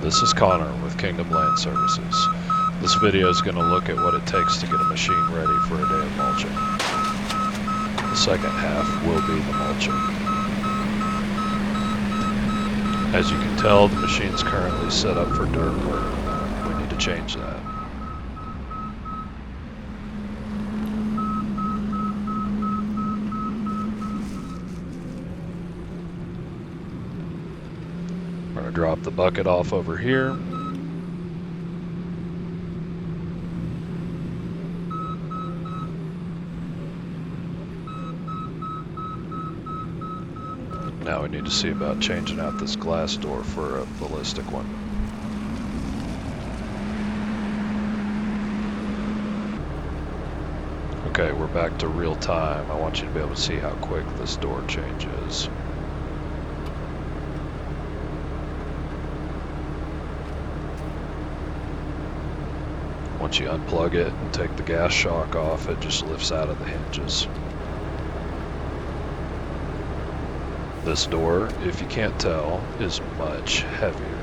This is Connor with Kingdom Land Services. This video is going to look at what it takes to get a machine ready for a day of mulching. The second half will be the mulching. As you can tell, the machine's currently set up for dirt work. We need to change that. We're going to drop the bucket off over here. Now we need to see about changing out this glass door for a ballistic one. Okay, we're back to real time. I want you to be able to see how quick this door changes. Once you unplug it and take the gas shock off, it just lifts out of the hinges. This door, if you can't tell, is much heavier.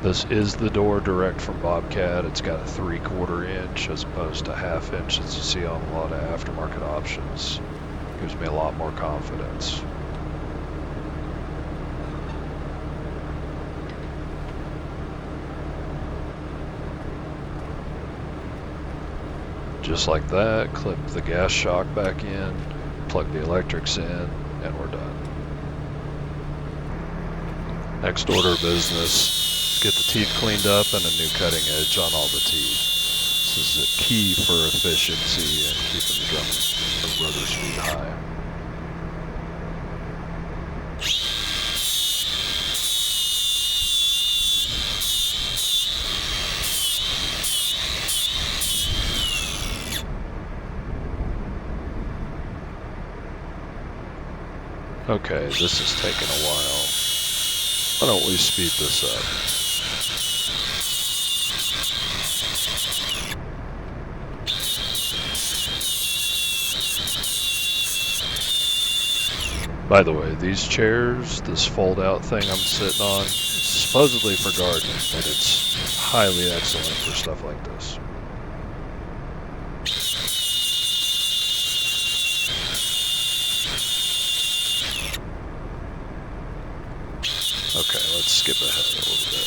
This is the door direct from Bobcat. It's got a 3/4 inch as opposed to 1/2 inch as you see on a lot of aftermarket options. Gives me a lot more confidence. Just like that, clip the gas shock back in, plug the electrics in, and we're done. Next order of business, get the teeth cleaned up and a new cutting edge on all the teeth. This is a key for efficiency and keeping the rotor speed high. Okay, this is taking a while. Why don't we speed this up? By the way, these chairs, this fold-out thing I'm sitting on, is supposedly for gardening, but it's highly excellent for stuff like this. Okay, let's skip ahead a little bit.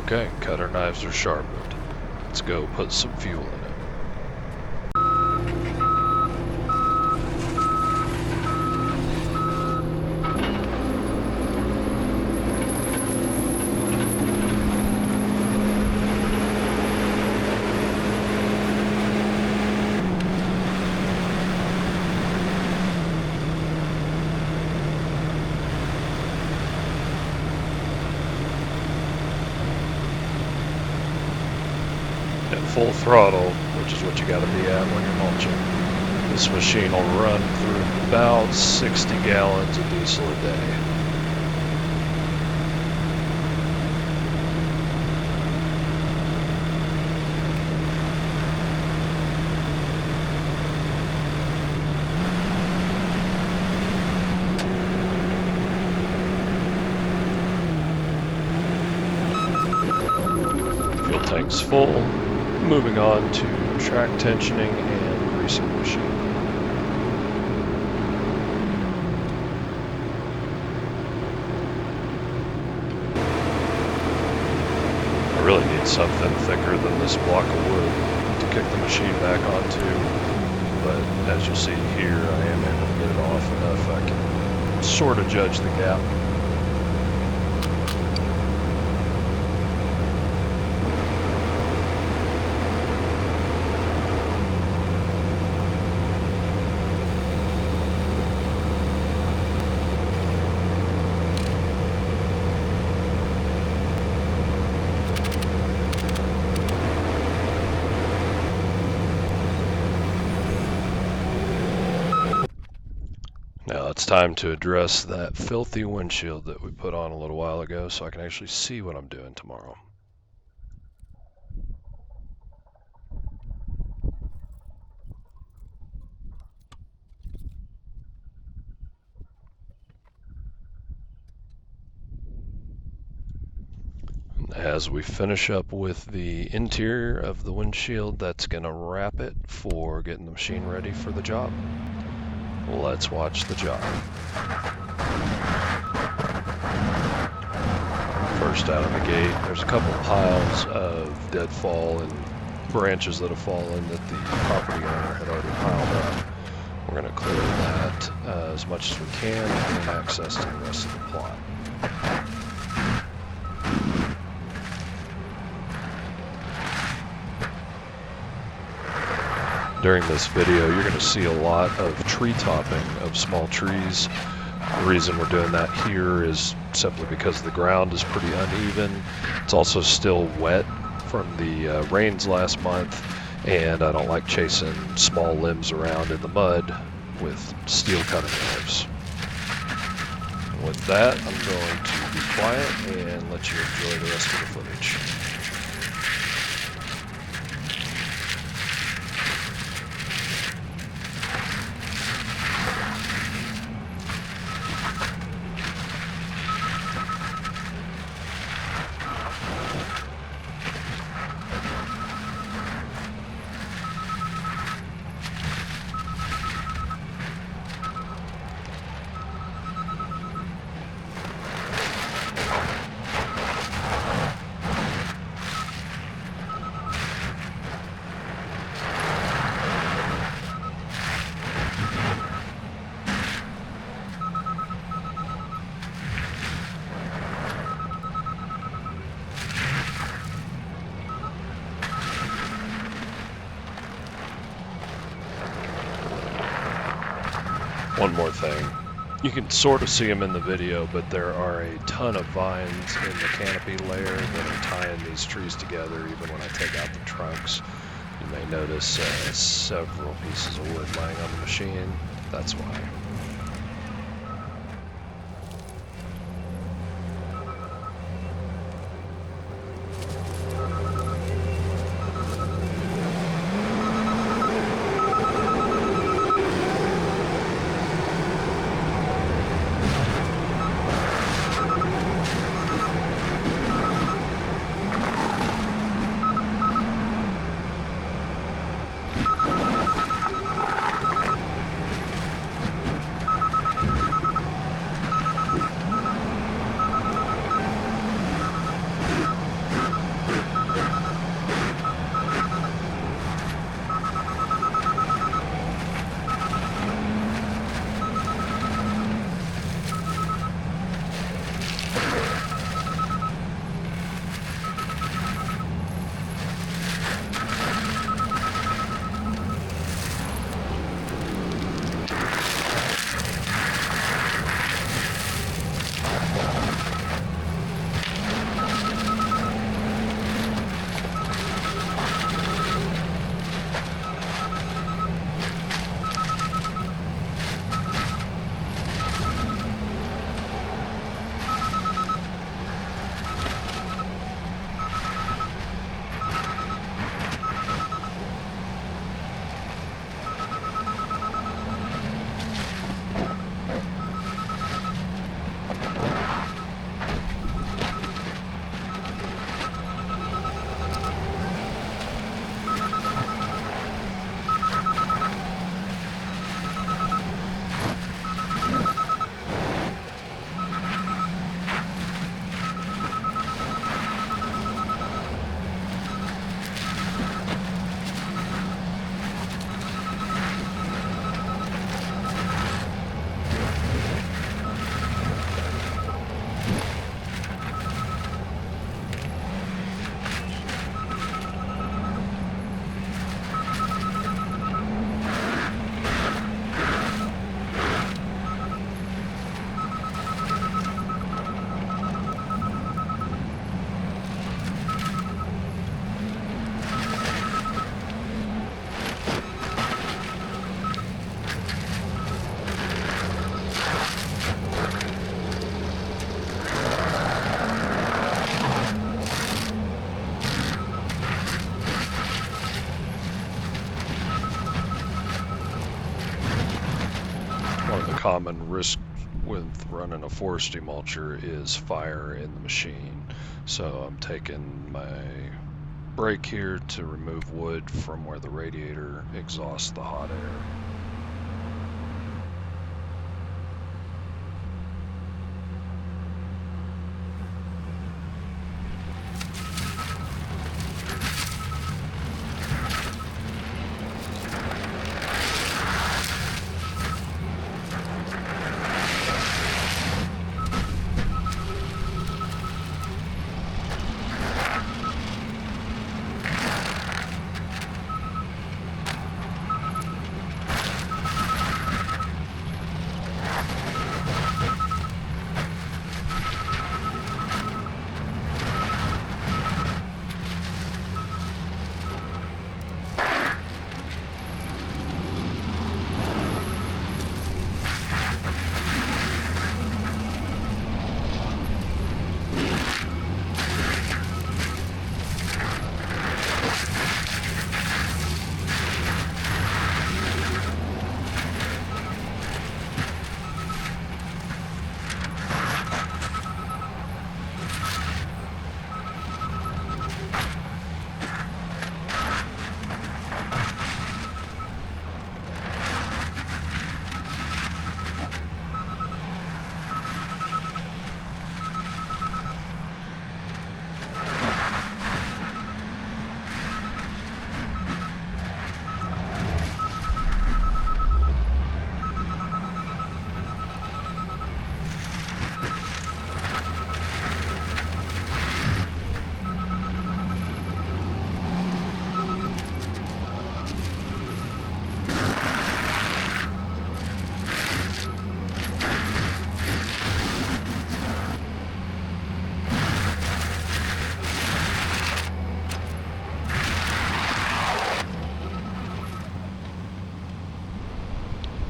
Okay, cutter knives are sharpened. Let's go put some fuel in it. At full throttle, which is what you got to be at when you're mulching, This machine will run through about 60 gallons of diesel a day. Fuel tank's full. Moving on to track tensioning and greasing the machine. I really need something thicker than this block of wood to kick the machine back onto, but as you'll see here, I am able to get it off enough I can sort of judge the gap. Now it's time to address that filthy windshield that we put on a little while ago so I can actually see what I'm doing tomorrow. As we finish up with the interior of the windshield, that's going to wrap it for getting the machine ready for the job. Let's watch the job. First out of the gate, there's a couple piles of deadfall and branches that have fallen that the property owner had already piled up. We're going to clear that as much as we can and gain access to the rest of the plot. During this video, you're going to see a lot of tree topping of small trees. The reason we're doing that here is simply because the ground is pretty uneven. It's also still wet from the rains last month, and I don't like chasing small limbs around in the mud with steel cutting knives. With that, I'm going to be quiet and let you enjoy the rest of the footage. One more thing. You can sort of see them in the video, but there are a ton of vines in the canopy layer that are tying these trees together even when I take out the trunks. You may notice several pieces of wood lying on the machine. That's why. One of the common risks with running a forestry mulcher is fire in the machine. So I'm taking my brake here to remove wood from where the radiator exhausts the hot air.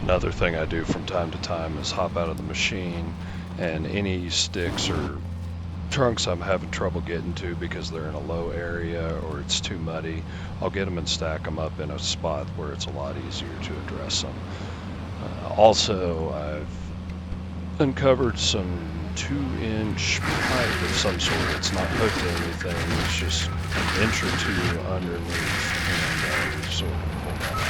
Another thing I do from time to time is hop out of the machine, and any sticks or trunks I'm having trouble getting to because they're in a low area or it's too muddy, I'll get them and stack them up in a spot where it's a lot easier to address them. Also, I've uncovered some 2-inch pipe of some sort. It's not hooked to anything, it's just an inch or two underneath, and sort of pull that out.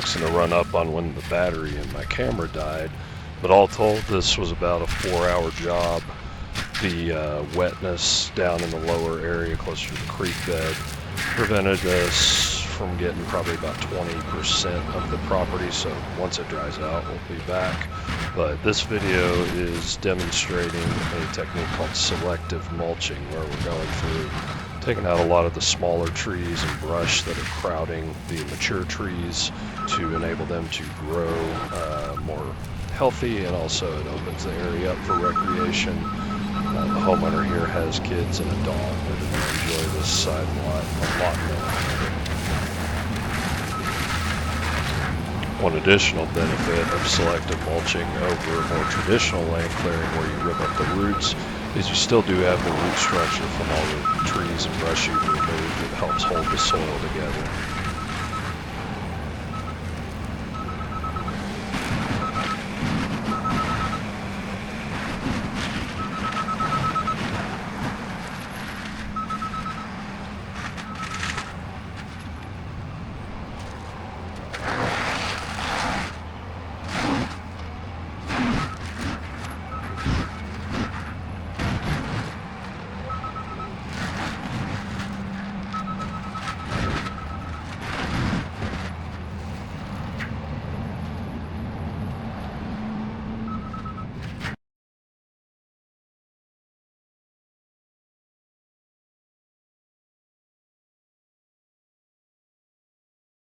fixing to run up on when the battery in my camera died, but all told, this was about a 4-hour job. The wetness down in the lower area closer to the creek bed prevented us from getting probably about 20% of the property, so once it dries out we'll be back. But this video is demonstrating a technique called selective mulching, where we're going through taking out a lot of the smaller trees and brush that are crowding the mature trees to enable them to grow more healthy, and also it opens the area up for recreation. The homeowner here has kids and a dog that enjoy this side lot a lot more. One additional benefit of selective mulching over a more traditional land clearing where you rip up the roots is you still do have the root structure from all the trees and brush you've removed. It helps hold the soil together.